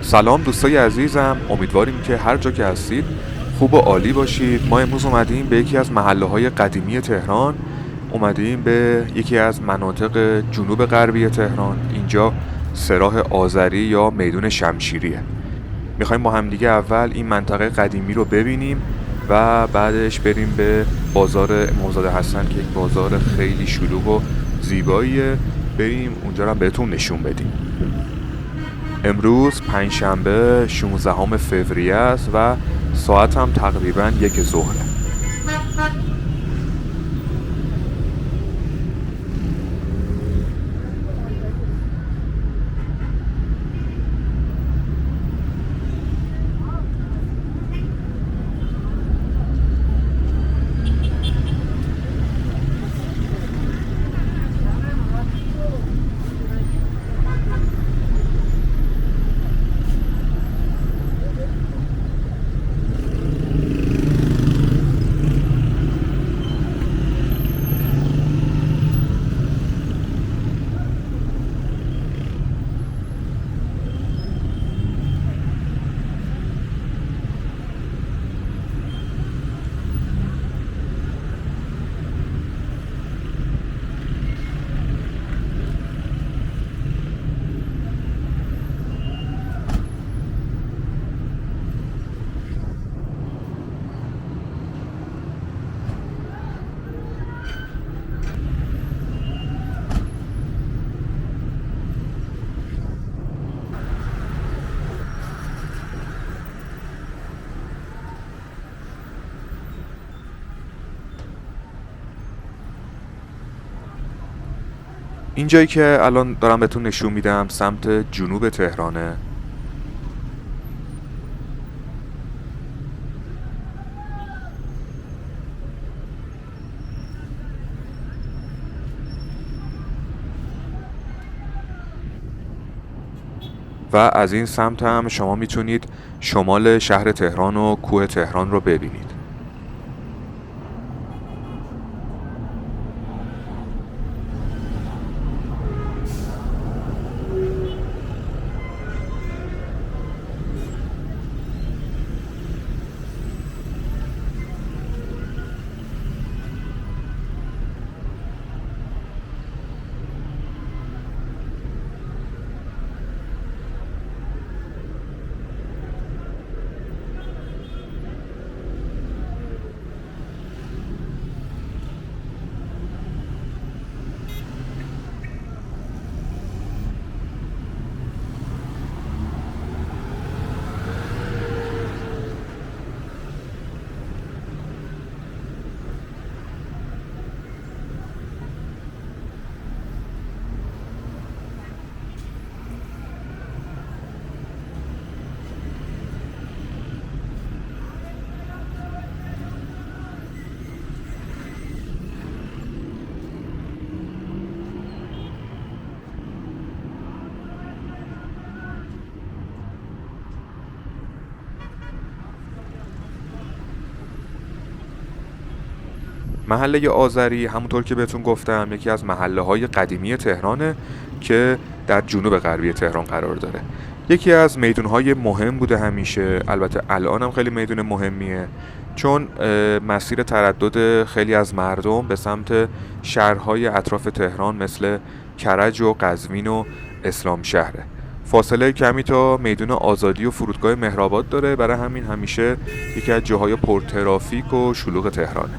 سلام دوستای عزیزم، امیدواریم که هر جا که هستید خوب و عالی باشید. ما امروز اومدیم به یکی از محله‌های قدیمی تهران، اومدیم به یکی از مناطق جنوب غربی تهران. اینجا سراح آذری یا میدون شمشیریه. میخوایم با همدیگه اول این منطقه قدیمی رو ببینیم و بعدش بریم به بازار امامزاده حسن که یک بازار خیلی شلوغ و زیباییه. بریم اونجا رو هم بهتون نشون بدیم. امروز پنجشنبه 16 فوریه است و ساعت هم تقریبا 1 ظهره. اینجایی که الان دارم بهتون نشون میدم سمت جنوب تهرانه و از این سمت هم شما میتونید شمال شهر تهران و کوه تهران رو ببینید. محله آذری همونطور که بهتون گفتم یکی از محله‌های قدیمی تهرانه که در جنوب غربی تهران قرار داره. یکی از میدونهای مهم بوده همیشه، البته الان هم خیلی میدون مهمیه، چون مسیر تردد خیلی از مردم به سمت شهرهای اطراف تهران مثل کرج و قزوین و اسلام شهره. فاصله کمی تا میدون آزادی و فرودگاه مهرآباد داره، برای همین همیشه یکی از جاهای پرترافیک و شلوغ تهرانه.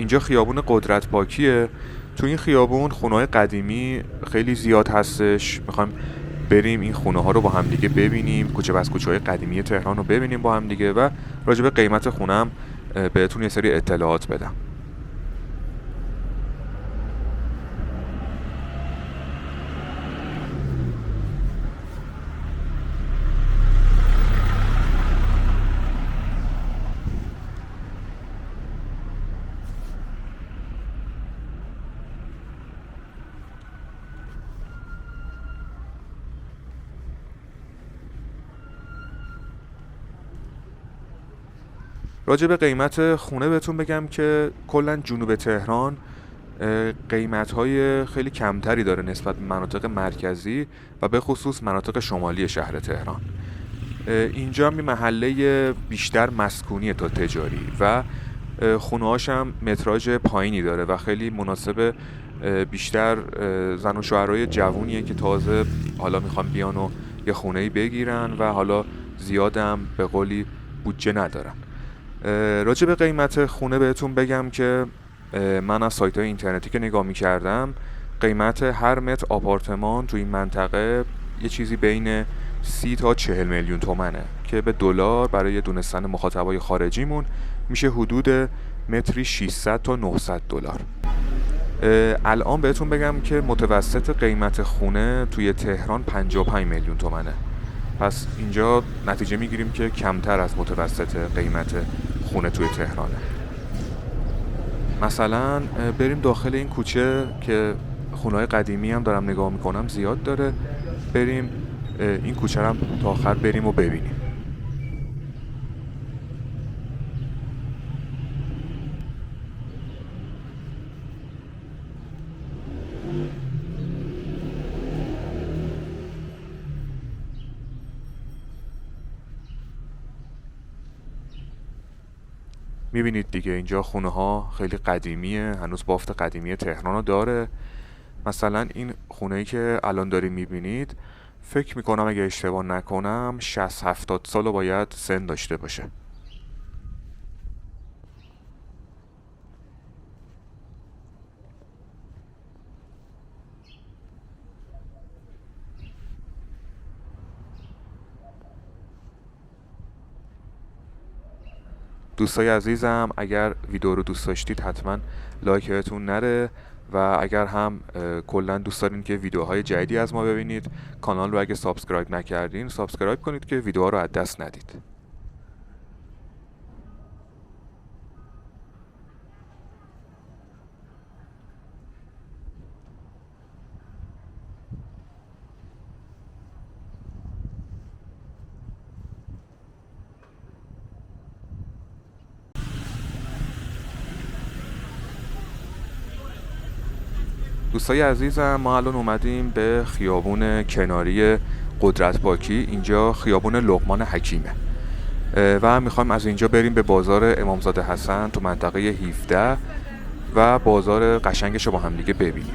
اینجا خیابون قدرت پاکیه. تو این خیابون خونه‌های قدیمی خیلی زیاد هستش. میخوایم بریم این خونه ها رو با هم دیگه ببینیم، کوچه بس کوچه های قدیمی تهران رو ببینیم با هم دیگه و راجع به قیمت خونم بهتون یه سری اطلاعات بدم. راجع به قیمت خونه بهتون بگم که کلا جنوب تهران قیمت‌های خیلی کمتری داره نسبت به مناطق مرکزی و به خصوص مناطق شمالی شهر تهران. اینجا می محله بیشتر مسکونی تا تجاری و خونه‌هاش هم متراژ پایینی داره و خیلی مناسب بیشتر زن و شوهرای جوونیه که تازه حالا میخوان بیان و یه خونه‌ای بگیرن و حالا زیادم به قولی بودجه ندارن. راجع به قیمت خونه بهتون بگم که من از سایت‌های اینترنتی که نگاه می‌کردم قیمت هر متر آپارتمان تو این منطقه یه چیزی بین 30 تا 40 میلیون تومنه که به دلار برای دونستن مخاطبای خارجیمون میشه حدود متری 600 تا 900 دلار. الان بهتون بگم که متوسط قیمت خونه توی تهران 55 میلیون تومنه. پس اینجا نتیجه میگیریم که کمتر از متوسط قیمت خونه توی تهرانه. مثلا بریم داخل این کوچه که خونه‌های قدیمی هم دارم نگاه میکنم زیاد داره، بریم این کوچه هم تا آخر بریم و ببینیم. میبینید دیگه اینجا خونه ها خیلی قدیمیه، هنوز بافت قدیمی تهران رو داره. مثلا این خونه‌ای که الان داریم میبینید فکر میکنم اگه اشتباه نکنم 60-70 سال باید سن داشته باشه. دوستای عزیزم اگر ویدیو رو دوست داشتید حتما لایک بهتون نره و اگر هم کلا دوست دارین که ویدیوهای جدیدی از ما ببینید کانال رو اگه سابسکرایب نکردین سابسکرایب کنید که ویدیوها رو از دست ندید. دوستای عزیزم ما الان اومدیم به خیابون کناری قدرت پاکی. اینجا خیابون لقمان حکیمه و میخوایم از اینجا بریم به بازار امامزاده حسن تو منطقه 17 و بازار قشنگش رو با هم دیگه ببینیم.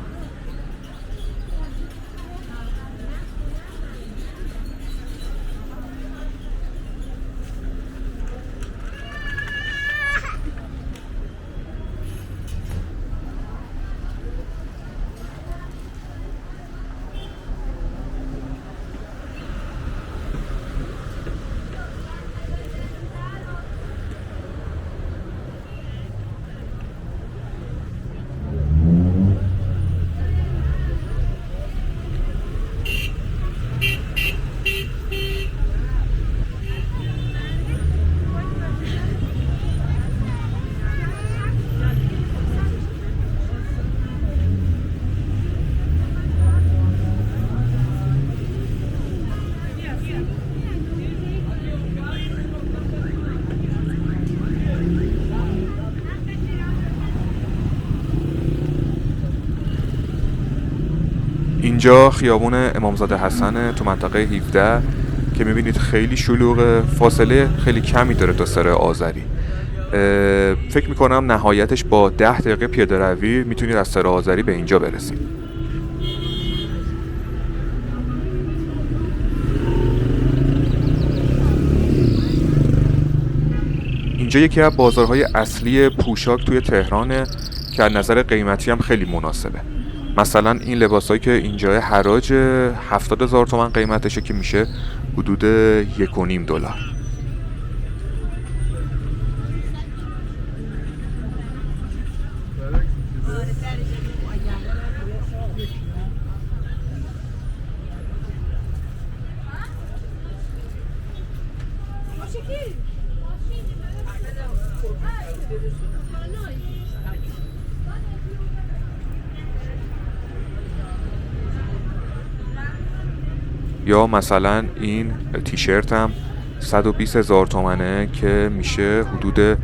اینجا خیابون امامزاده حسن تو منطقه 17 که میبینید خیلی شلوغه، فاصله خیلی کمی داره تا سر آذری. فکر میکنم نهایتش با 10 دقیقه پیاده روی میتونید از سر آذری به اینجا برسید. اینجا یکی از بازارهای اصلی پوشاک توی تهرانه که از نظر قیمتی هم خیلی مناسبه. مثلا این لباسایی که اینجا حراج 70,000 تومان قیمتشه که میشه حدود $1.5. یا مثلا این تیشرت هم 120,000 تومنه که میشه حدود $2.60.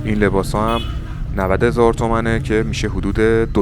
این لباس ها هم 90,000 تومنه که میشه حدود $2.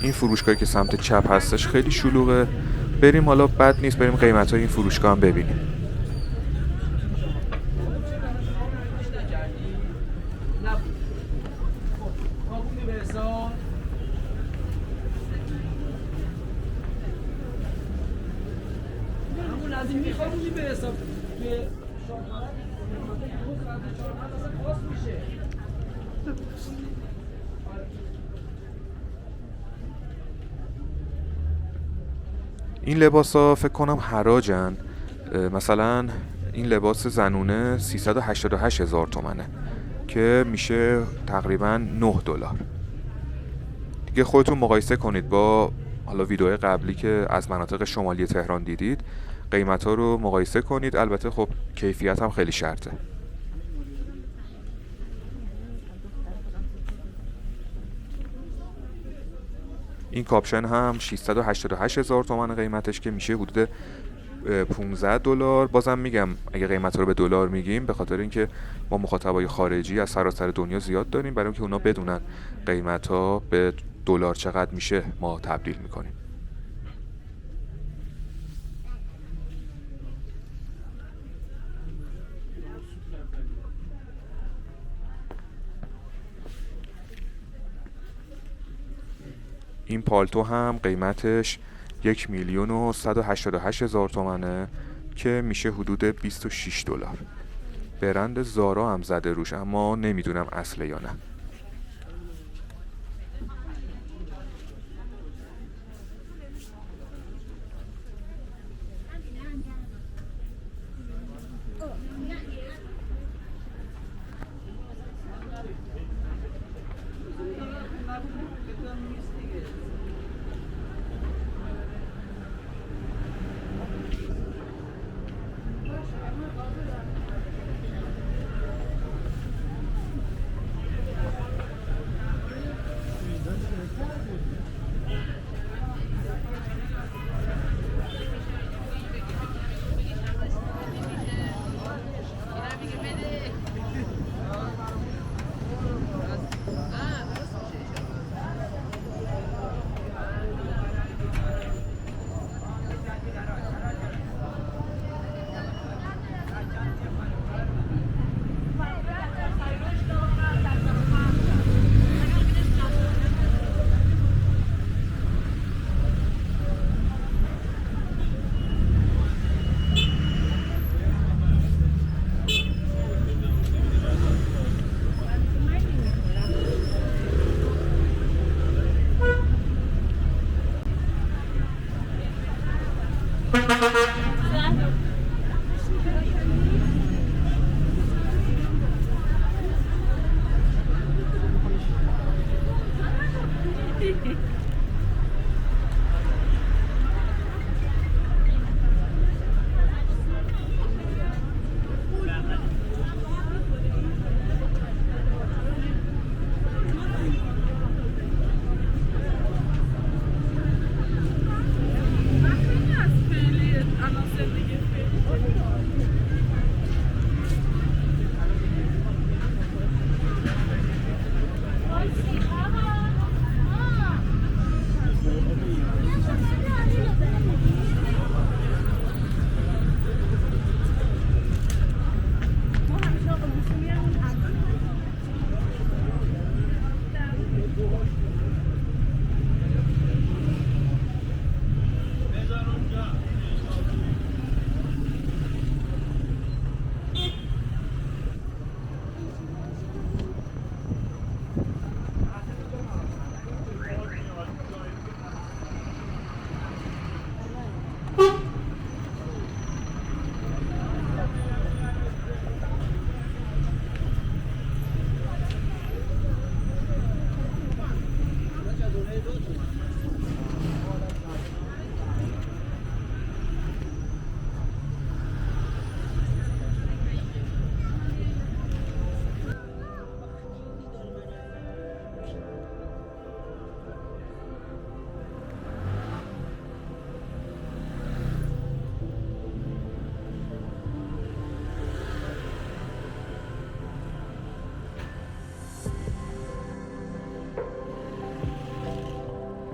این فروشگاهی که سمت چپ هستش خیلی شلوغه. بریم حالا بد نیست بریم قیمت‌های این فروشگاه هم ببینیم. این لباس ها فکر کنم حراجن. مثلا این لباس زنونه 388,000 تومنه که میشه تقریبا $9. دیگه خودتون مقایسه کنید با حالا ویدیوهای قبلی که از مناطق شمالی تهران دیدید، قیمت ها رو مقایسه کنید. البته خب کیفیت هم خیلی شرطه. این کاپشن هم 688,000 تومان قیمتش که میشه حدود $15. بازم میگم اگه قیمت رو به دلار میگیم به خاطر اینکه ما مخاطبای خارجی از سراسر دنیا زیاد داریم، برای اینکه اونا بدونن قیمت ها به دلار چقدر میشه ما تبدیل میکنیم. این پالتو هم قیمتش 1,188,000 تومنه که میشه حدود $26. برند زارا هم زده روش اما نمیدونم اصله یا نه.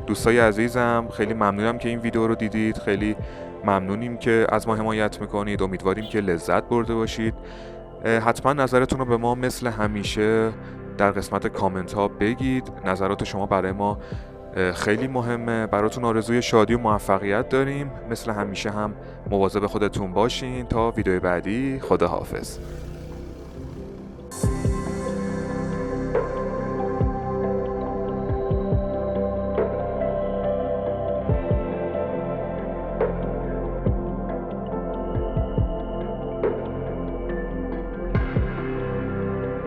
دوستای عزیزم، خیلی ممنونم که این ویدیو رو دیدید. خیلی ممنونیم که از ما حمایت میکنید. امیدواریم که لذت برده باشید. حتما نظرتون رو به ما مثل همیشه در قسمت کامنت ها بگید. نظرات شما برای ما خیلی مهمه. براتون آرزوی شادی و موفقیت داریم. مثل همیشه هم مواظب خودتون باشین. تا ویدیو بعدی، خداحافظ.